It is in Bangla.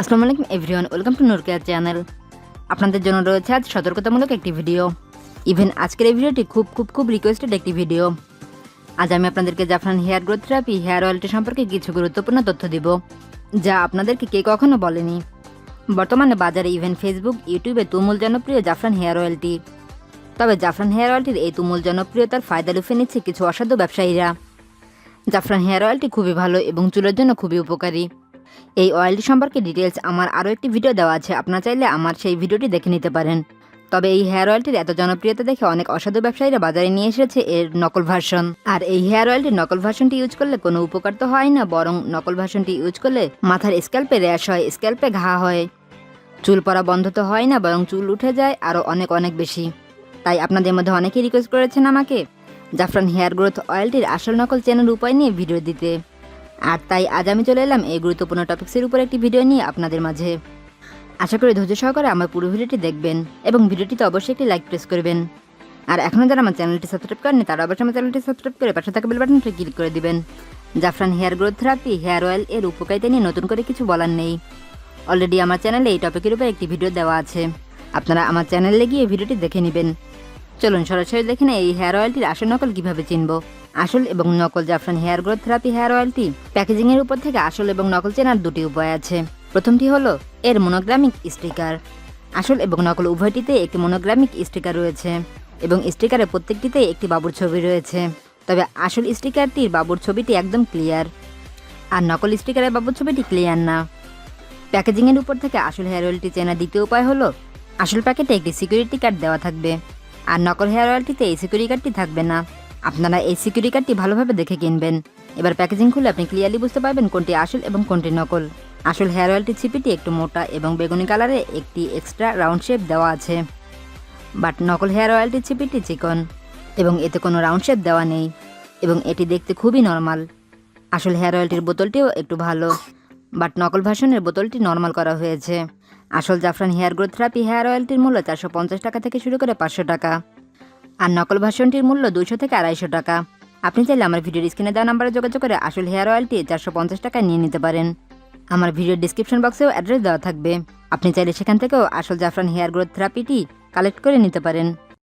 আসসালামু আলাইকুম everyone, welcome to Noor care channel. আপনাদের জন্য রয়েছে আজ সতর্কতামূলক একটি ভিডিও। ইভেন আজকের এই ভিডিওটি খুব রিকোয়েস্টেড একটি ভিডিও। আজ আমি আপনাদেরকে জাফরান হেয়ার গ্রোথ থেরাপি হেয়ার অয়েলটি সম্পর্কে কিছু গুরুত্বপূর্ণ তথ্য দিব, যা আপনাদেরকে কে কখনো বলেনি। বর্তমানে বাজারে ইভেন ফেসবুক, ইউটিউবে তুমুল জনপ্রিয় জাফরান হেয়ার অয়েলটি। তবে জাফরান হেয়ার অয়েলটির এই তুমুল জনপ্রিয়তার ফায়দা লুফে নিচ্ছে কিছু অসাধু ব্যবসায়ীরা। জাফরান হেয়ার অয়েলটি খুবই ভালো এবং চুলের জন্য খুবই উপকারী। এই অয়েলটি সম্পর্কে ডিটেলস আমার আরও একটি ভিডিও দেওয়া আছে, আপনারা চাইলে আমার সেই ভিডিওটি দেখে নিতে পারেন। তবে এই হেয়ার অয়েলটির এত জনপ্রিয়তা দেখে অনেক অসাধু ব্যবসায়ীরা বাজারে নিয়ে এসেছে এর নকল ভার্সন। আর এই হেয়ার অয়েলটির নকল ভার্সনটি ইউজ করলে কোনো উপকার তো হয় না, বরং নকল ভার্সনটি ইউজ করলে মাথার স্ক্যাল্পে র্যাশ হয়, স্ক্যাল্পে ঘা হয়, চুল পড়া বন্ধ তো হয় না, বরং চুল উঠে যায় আরও অনেক বেশি। তাই আপনাদের মধ্যে অনেকেই রিকোয়েস্ট করেছেন আমাকে জাফরান হেয়ার গ্রোথ অয়েলটির আসল নকল চেনার উপায় নিয়ে ভিডিও দিতে। আর তাই আজ আমি চলে এলাম এই গুরুত্বপূর্ণ টপিক্সের উপর একটি ভিডিও নিয়ে আপনাদের মাঝে। আশা করি ধৈর্য সহকারে আমার পুরো ভিডিওটি দেখবেন এবং ভিডিওটিতে অবশ্যই একটি লাইক প্রেস করবেন। আর এখনও যারা আমার চ্যানেলটি সাবস্ক্রাইব করেনি তারা অবশ্যই আমার চ্যানেলটি সাবস্ক্রাইব করে পাশে থাকা বেল বাটনটি ক্লিক করে দিবেন। জাফরান hair growth therapy hair oil এর উপকারিতা নিয়ে নতুন করে কিছু বলার নেই। অলরেডি আমার চ্যানেলে এই টপিকের উপর একটি ভিডিও দেওয়া আছে, আপনারা আমার চ্যানেলে গিয়ে ভিডিওটি দেখে নেবেন। চলুন সরাসরি দেখে নেই এই হেয়ার অয়েলটির আসল নকল কিভাবে চিনব। আসল এবং নকল জাফরান হেয়ার গ্রোথ থেরাপি হেয়ার অয়েলটি প্যাকেজিং এর উপর থেকে আসল এবং নকল চেনার দুটি উপায় আছে। প্রথমটি হলো এর মনোগ্রামিক স্টিকার। আসল এবং নকল উভয়টিতে একটি মনোগ্রামিক স্টিকার রয়েছে এবং স্টিকারের প্রত্যেকটিতে একটি বাবুর ছবি রয়েছে। তবে আসল স্টিকারটির বাবুর ছবিটি একদম ক্লিয়ার, আর নকল স্টিকারের বাবুর ছবিটি ক্লিয়ার না। প্যাকেজিং এর উপর থেকে আসল হেয়ার অয়েলটি চেনার দ্বিতীয় উপায় হলো আসল প্যাকেটে একটি সিকিউরিটি কার্ড দেওয়া থাকবে, আর নকল হেয়ার অয়েলটিতে এই সিকিউরিটি কার্ডটি থাকবে না। আপনারা এই সিকিউরিটি কার্ডটি ভালোভাবে দেখে কিনবেন। এবার প্যাকেজিং খুলে আপনি ক্লিয়ারলি বুঝতে পারবেন কোনটি আসল এবং কোনটি নকল। আসল হেয়ার অয়েলটির ছিপিটি একটু মোটা এবং বেগুনি কালারে একটি এক্সট্রা রাউন্ড শেপ দেওয়া আছে, বাট নকল হেয়ার অয়েলটির ছিপিটি চিকন এবং এতে কোনো রাউন্ড শেপ দেওয়া নেই এবং এটি দেখতে খুবই নর্মাল। আসল হেয়ার অয়েলটির বোতলটিও একটু ভালো, বাট নকল ভার্সনের বোতলটি নর্মাল করা হয়েছে। আসল জাফরান হেয়ার গ্রোথ থেরাপি হেয়ার অয়েলটির মূল্য 450 টাকা থেকে শুরু করে 500 টাকা, আর নকল ভার্সনটির মূল্য 200 থেকে 250 টাকা। আপনি চাইলে আমার ভিডিওর স্ক্রিনে দেওয়া নাম্বারে যোগাযোগ করে আসল হেয়ার অয়েলটি 450 টাকায় নিয়ে নিতে পারেন। আমার ভিডিওর ডিসক্রিপশন বক্সেও অ্যাড্রেস দেওয়া থাকবে, আপনি চাইলে সেখান থেকেও আসল জাফরান হেয়ার গ্রোথ থেরাপিটি কালেক্ট করে নিতে পারেন।